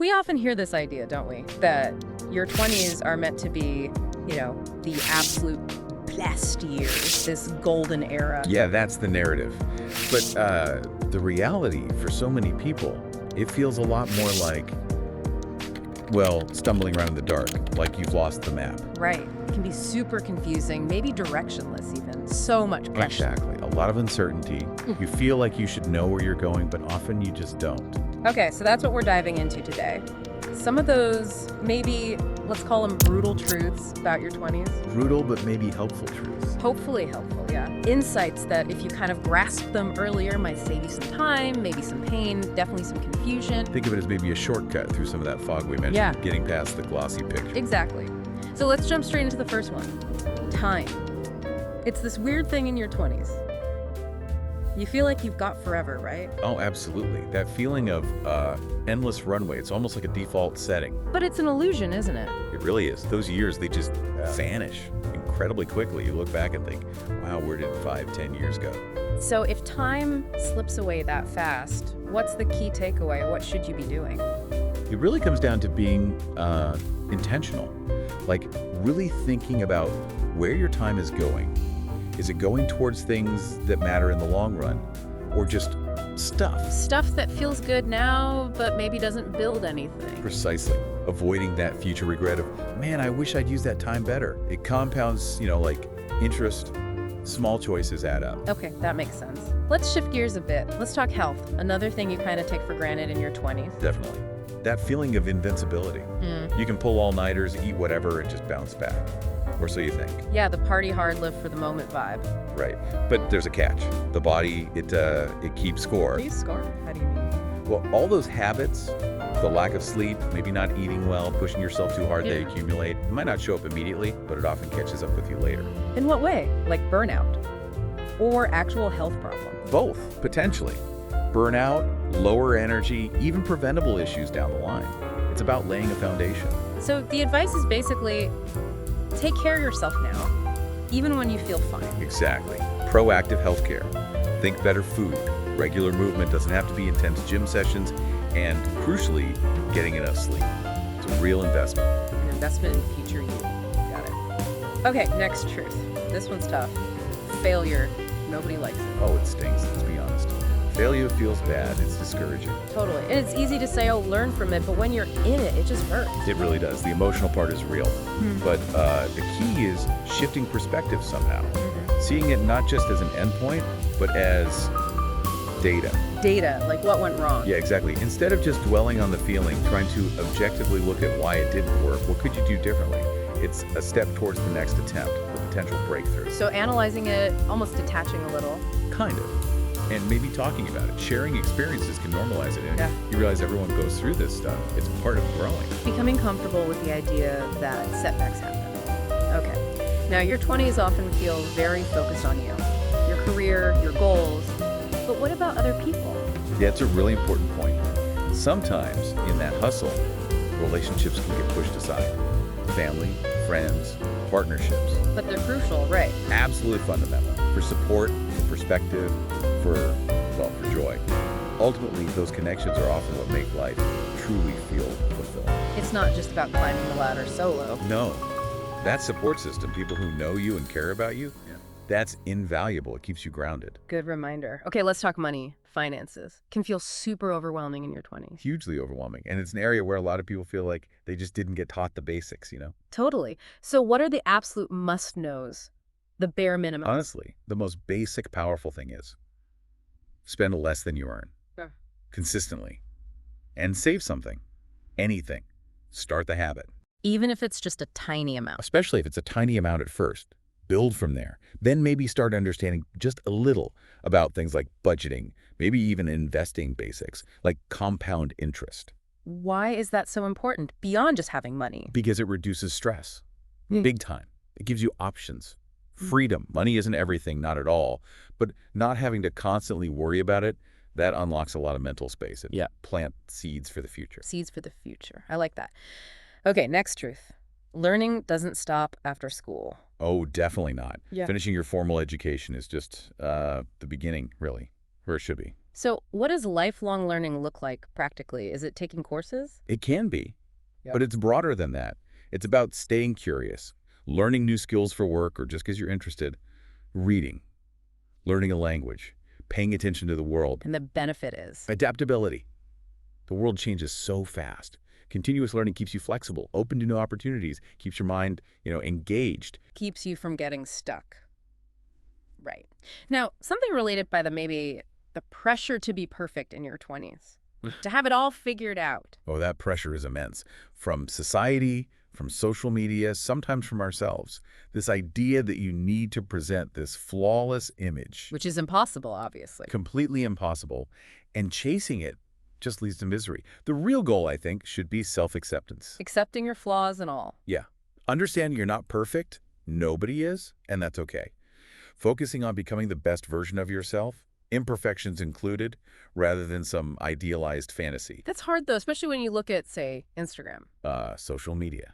We often hear this idea, don't we? That your 20s are meant to be, the absolute best years, this golden era. Yeah, that's the narrative. But the reality for so many people, it feels a lot more like, well, stumbling around in the dark, like you've lost the map. Right. It can be super confusing, maybe directionless even. So much pressure. Exactly. A lot of uncertainty. You feel like you should know where you're going, but often you just don't. Okay, so that's what we're diving into today. Some of those, maybe, let's call them brutal truths about your 20s. Brutal, but maybe helpful truths. Hopefully helpful, yeah. Insights that if you kind of grasp them earlier might save you some time, maybe some pain, definitely some confusion. Think of it as maybe a shortcut through some of that fog we mentioned, Yeah. getting past the glossy picture. Exactly. So let's jump straight into the first one. Time. It's this weird thing in your 20s. You feel like you've got forever, right? Oh, absolutely. That feeling of endless runway, it's almost like a default setting. But it's an illusion, isn't it? It really is. Those years, they just vanish incredibly quickly. You look back and think, wow, where did 5-10 years go? So if time slips away that fast, what's the key takeaway? What should you be doing? It really comes down to being intentional, like really thinking about where your time is going. Is it going towards things that matter in the long run, or just stuff? Stuff that feels good now, but maybe doesn't build anything. Precisely. Avoiding that future regret of, man, I wish I'd used that time better. It compounds, like interest. Small choices add up. Okay, that makes sense. Let's shift gears a bit. Let's talk health. Another thing you kind of take for granted in your 20s. Definitely. That feeling of invincibility. You can pull all-nighters, eat whatever, and just bounce back. Or so you think. Yeah, the party hard, live for the moment vibe. Right. But there's a catch. The body, it keeps score. Please score? How do you mean? Well, all those habits, the lack of sleep, maybe not eating well, pushing yourself too hard, they accumulate. It might not show up immediately, but it often catches up with you later. In what way? Like burnout? Or actual health problems? Both, potentially. Burnout, lower energy, even preventable issues down the line. It's about laying a foundation. So the advice is basically, take care of yourself now, even when you feel fine. Exactly. Proactive healthcare. Think better food. Regular movement doesn't have to be intense gym sessions. And crucially, getting enough sleep. It's a real investment. An investment in future you. Got it. Okay, next truth. This one's tough. Failure. Nobody likes it. Oh, it stings, let's be honest. Failure feels bad. It's discouraging. Totally. And it's easy to say, oh, learn from it, but when you're in it, it just hurts. It really does. The emotional part is real. But the key is shifting perspective somehow. Seeing it not just as an endpoint, but as data. Data, like what went wrong. Yeah, exactly. Instead of just dwelling on the feeling, trying to objectively look at why it didn't work, what could you do differently? It's a step towards the next attempt, the potential breakthrough. So analyzing it, almost detaching a little. Kind of. And maybe talking about it. Sharing experiences can normalize it. And you realize everyone goes through this stuff. It's part of growing. Becoming comfortable with the idea that setbacks happen. Okay. Now, your 20s often feel very focused on you, your career, your goals. But what about other people? Yeah, it's a really important point. Sometimes in that hustle, relationships can get pushed aside. Family, friends, partnerships. But they're crucial, right? Absolutely fundamental for support, for perspective, for joy. Ultimately, those connections are often what make life truly feel fulfilling. It's not just about climbing the ladder solo. No. That support system, people who know you and care about you, that's invaluable. It keeps you grounded. Good reminder. Okay, let's talk money. Finances can feel super overwhelming in your 20s. Hugely overwhelming. And it's an area where a lot of people feel like they just didn't get taught the basics, Totally. So what are the absolute must-knows? The bare minimum? Honestly, the most basic, powerful thing is spend less than you earn. Consistently. And save something. Anything. Start the habit. Even if it's just a tiny amount. Especially if it's a tiny amount at first. Build from there. Then maybe start understanding just a little about things like budgeting, maybe even investing basics, like compound interest. Why is that so important, beyond just having money? Because it reduces stress. Big time. It gives you options. Freedom. Money isn't everything, not at all. But not having to constantly worry about it, that unlocks a lot of mental space. And plant seeds for the future. Seeds for the future. I like that. Okay, next truth. Learning doesn't stop after school. Oh, definitely not. Finishing your formal education is just the beginning, really, or it should be. So, what does lifelong learning look like practically? Is it taking courses? It can be, Yep. but it's broader than that. It's about staying curious, learning new skills for work or just because you're interested, reading, learning a language, paying attention to the world, And the benefit is adaptability. The world changes so fast. Continuous learning keeps you flexible, open to new opportunities, keeps your mind, engaged. keeps you from getting stuck. Right. Now, something related by maybe the pressure to be perfect in your 20s, to have it all figured out. Oh, that pressure is immense. From society, from social media, sometimes from ourselves. This idea that you need to present this flawless image, Which is impossible, obviously. completely impossible, and chasing it just leads to misery. The real goal, I think, should be self-acceptance. Accepting your flaws and all. Yeah. Understanding you're not perfect, nobody is, and that's okay. Focusing on becoming the best version of yourself, imperfections included, rather than some idealized fantasy. That's hard, though, especially when you look at, say, Instagram. Social media.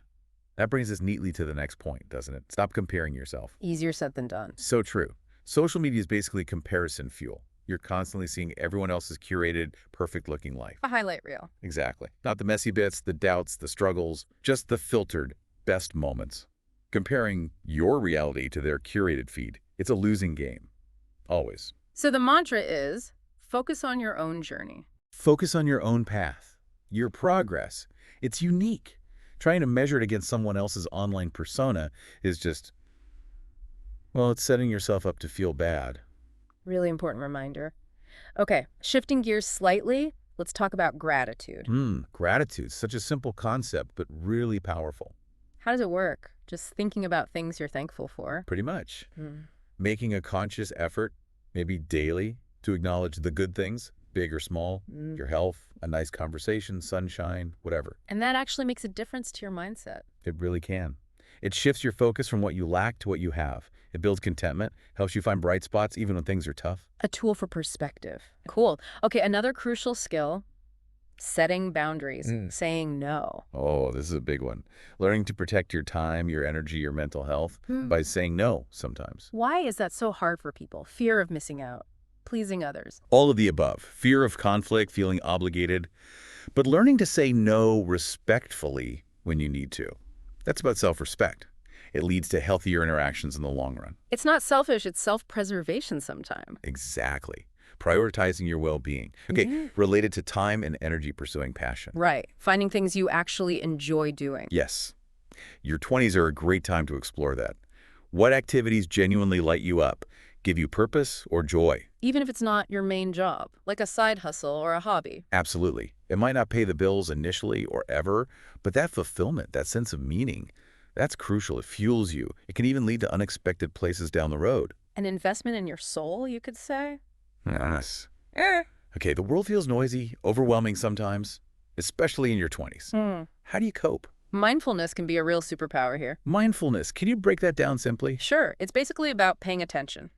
That brings us neatly to the next point, doesn't it? Stop comparing yourself. Easier said than done. So true. Social media is basically comparison fuel. You're constantly seeing everyone else's curated, perfect-looking life. A highlight reel. Exactly. Not the messy bits, the doubts, the struggles, just the filtered, best moments. Comparing your reality to their curated feed, it's a losing game. Always. So the mantra is focus on your own journey. Focus on your own path, your progress. It's unique. Trying to measure it against someone else's online persona is just, well, it's setting yourself up to feel bad. Really important reminder. Okay, shifting gears slightly, let's talk about gratitude. Gratitude, such a simple concept, but really powerful. How does it work? Just thinking about things you're thankful for. Pretty much. Mm. Making a conscious effort, maybe daily, to acknowledge the good things, big or small, your health, a nice conversation, sunshine, whatever. And that actually makes a difference to your mindset. It really can. It shifts your focus from what you lack to what you have. It builds contentment, helps you find bright spots even when things are tough. A tool for perspective. Cool. Okay, another crucial skill, setting boundaries, saying no. Oh, this is a big one. Learning to protect your time, your energy, your mental health by saying no sometimes. Why is that so hard for people? Fear of missing out, pleasing others. All of the above. Fear of conflict, feeling obligated, but learning to say no respectfully when you need to. That's about self-respect. It leads to healthier interactions in the long run. It's not selfish, it's self-preservation sometimes. Exactly. Prioritizing your well-being. Okay, related to time and energy pursuing passion. Right. Finding things you actually enjoy doing. Yes. Your 20s are a great time to explore that. What activities genuinely light you up, give you purpose or joy? Even if it's not your main job, like a side hustle or a hobby. Absolutely. It might not pay the bills initially or ever, but that fulfillment, that sense of meaning, that's crucial. It fuels you. It can even lead to unexpected places down the road. An investment in your soul, you could say? Yes. Okay, the world feels noisy, overwhelming sometimes, especially in your 20s. How do you cope? Mindfulness can be a real superpower here. Mindfulness. Can you break that down simply? Sure, it's basically about paying attention.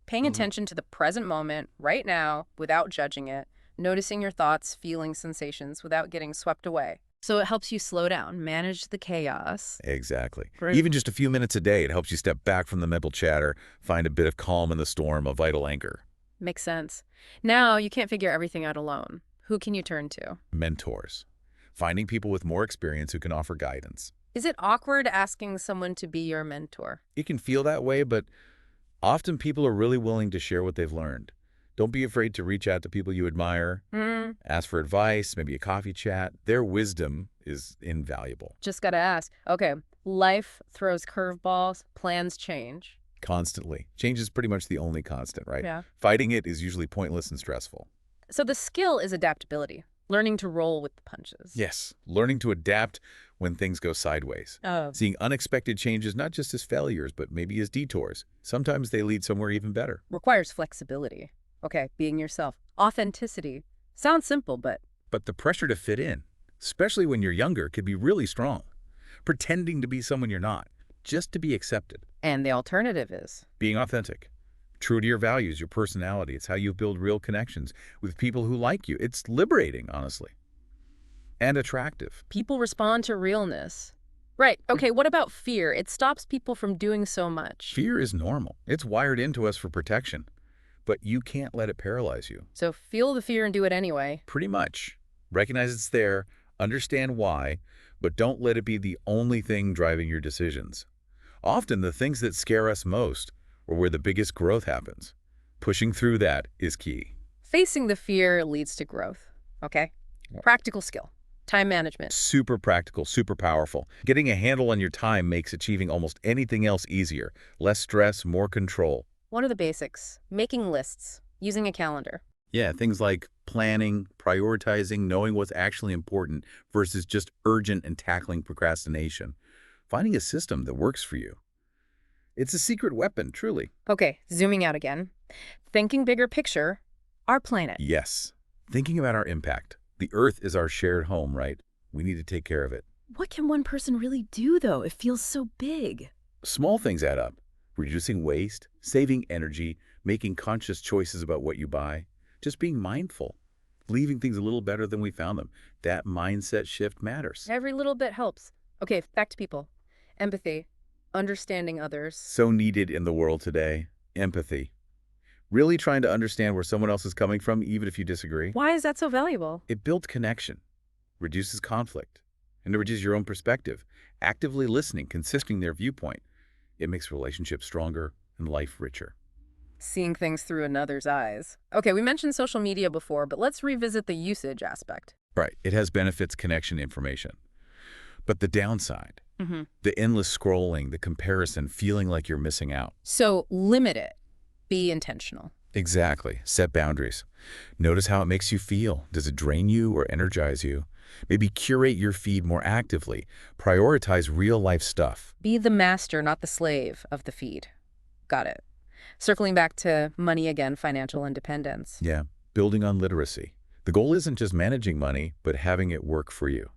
Paying attention to the present moment, right now, without judging it, noticing your thoughts, feelings, sensations without getting swept away. So it helps you slow down, manage the chaos. Exactly. Right. Even just a few minutes a day, it helps you step back from the mental chatter, find a bit of calm in the storm, a vital anchor. Makes sense. Now, you can't figure everything out alone. Who can you turn to? Mentors. Finding people with more experience who can offer guidance. Is it awkward asking someone to be your mentor? It can feel that way, but often people are really willing to share what they've learned. Don't be afraid to reach out to people you admire, ask for advice, maybe a coffee chat. Their wisdom is invaluable. Just gotta ask. Okay, life throws curveballs, plans change. Constantly. Change is pretty much the only constant, right? Yeah. Fighting it is usually pointless and stressful. So the skill is adaptability, learning to roll with the punches. Yes, learning to adapt when things go sideways. Oh. Seeing unexpected changes not just as failures, but maybe as detours. Sometimes they lead somewhere even better. Requires flexibility. Okay, being yourself. Authenticity. Sounds simple, but But the pressure to fit in, especially when you're younger, can be really strong. Pretending to be someone you're not, just to be accepted. and the alternative is Being authentic. True to your values, your personality. It's how you build real connections with people who like you. It's liberating, honestly. And attractive. people respond to realness. Right. Okay, what about fear? It stops people from doing so much. Fear is normal. It's wired into us for protection. but you can't let it paralyze you. So feel the fear and do it anyway. Pretty much. Recognize it's there, understand why, but don't let it be the only thing driving your decisions. Often the things that scare us most are where the biggest growth happens. Pushing through that is key. Facing the fear leads to growth. Okay? Practical skill. Time management. Super practical, super powerful. Getting a handle on your time makes achieving almost anything else easier. Less stress, more control. What are the basics? Making lists. Using a calendar. Yeah, things like planning, prioritizing, knowing what's actually important versus just urgent and tackling procrastination. Finding a system that works for you. It's a secret weapon, truly. Okay, zooming out again. Thinking bigger picture. Our planet. Yes. Thinking about our impact. The Earth is our shared home, right? We need to take care of it. What can one person really do, though? It feels so big. Small things add up. Reducing waste, saving energy, making conscious choices about what you buy, just being mindful, leaving things a little better than we found them. That mindset shift matters. Every little bit helps. Okay, back to people. Empathy. Understanding others. So needed in the world today. Empathy. Really trying to understand where someone else is coming from, even if you disagree. Why is that so valuable? It builds connection, reduces conflict, and it reduces your own perspective. Actively listening, considering their viewpoint. It makes relationships stronger and life richer. Seeing things through another's eyes. Okay, we mentioned social media before, but let's revisit the usage aspect. Right. It has benefits, connection, information. But the downside, the endless scrolling, the comparison, feeling like you're missing out. So limit it. Be intentional. Exactly. Set boundaries. Notice how it makes you feel. Does it drain you or energize you? Maybe curate your feed more actively. Prioritize real-life stuff. Be the master, not the slave of the feed. Got it. Circling back to money again, financial independence. Yeah. Building on literacy. The goal isn't just managing money, but having it work for you.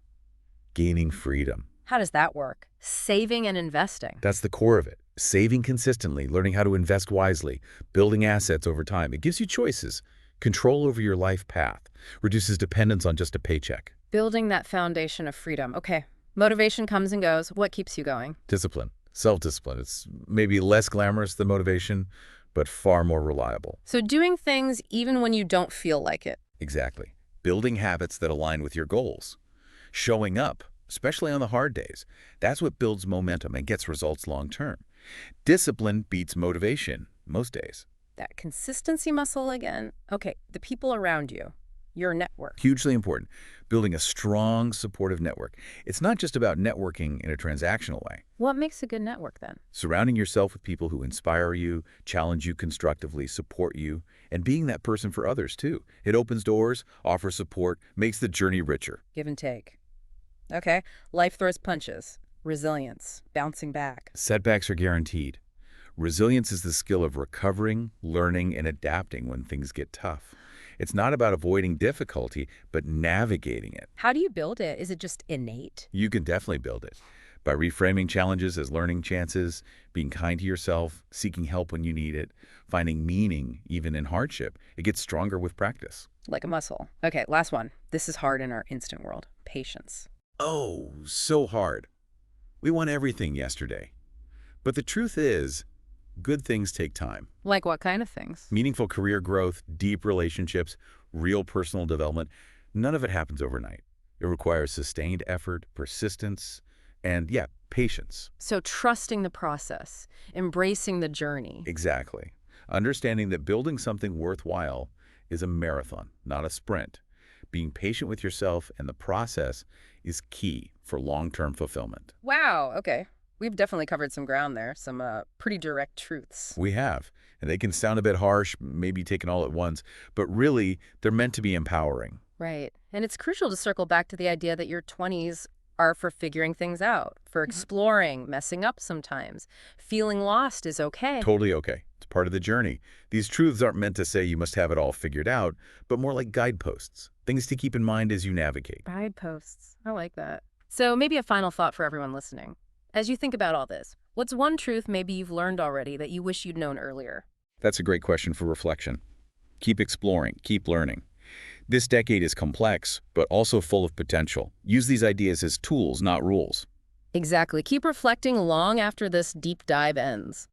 Gaining freedom. How does that work? Saving and investing. That's the core of it. Saving consistently, learning how to invest wisely, building assets over time. It gives you choices, control over your life path, reduces dependence on just a paycheck. Building that foundation of freedom. Okay. Motivation comes and goes. What keeps you going? Discipline, self-discipline. It's maybe less glamorous than motivation, but far more reliable. So doing things even when you don't feel like it. Exactly. Building habits that align with your goals. Showing up, especially on the hard days. That's what builds momentum and gets results long-term. Discipline beats motivation most days. That consistency muscle again. Okay, the people around you, your network. Hugely important. Building a strong, supportive network. It's not just about networking in a transactional way. What makes a good network then? Surrounding yourself with people who inspire you, challenge you constructively, support you, and being that person for others too. It opens doors, offers support, makes the journey richer. Give and take. Okay, life throws punches. Resilience, bouncing back. Setbacks are guaranteed. Resilience is the skill of recovering, learning, and adapting when things get tough. It's not about avoiding difficulty, but navigating it. How do you build it? Is it just innate? You can definitely build it by reframing challenges as learning chances, being kind to yourself, seeking help when you need it, finding meaning even in hardship. It gets stronger with practice. Like a muscle. Okay, last one. This is hard in our instant world. Patience. Oh, so hard. We want everything yesterday. But the truth is, good things take time. Like what kind of things? Meaningful career growth, deep relationships, real personal development, none of it happens overnight. It requires sustained effort, persistence, and yeah, patience. So trusting the process, embracing the journey. Exactly. Understanding that building something worthwhile is a marathon, not a sprint. Being patient with yourself and the process is key for long-term fulfillment. Wow, okay. We've definitely covered some ground there, some pretty direct truths. We have, and they can sound a bit harsh, maybe taken all at once, but really, they're meant to be empowering. Right. And it's crucial to circle back to the idea that your 20s are for figuring things out, for exploring, messing up sometimes. Feeling lost is okay. Totally okay. It's part of the journey. These truths aren't meant to say you must have it all figured out, but more like guideposts, things to keep in mind as you navigate. Guideposts. I like that. So maybe a final thought for everyone listening. As you think about all this, what's one truth maybe you've learned already that you wish you'd known earlier? That's a great question for reflection. Keep exploring, keep learning. This decade is complex, but also full of potential. Use these ideas as tools, not rules. Exactly. Keep reflecting long after this deep dive ends.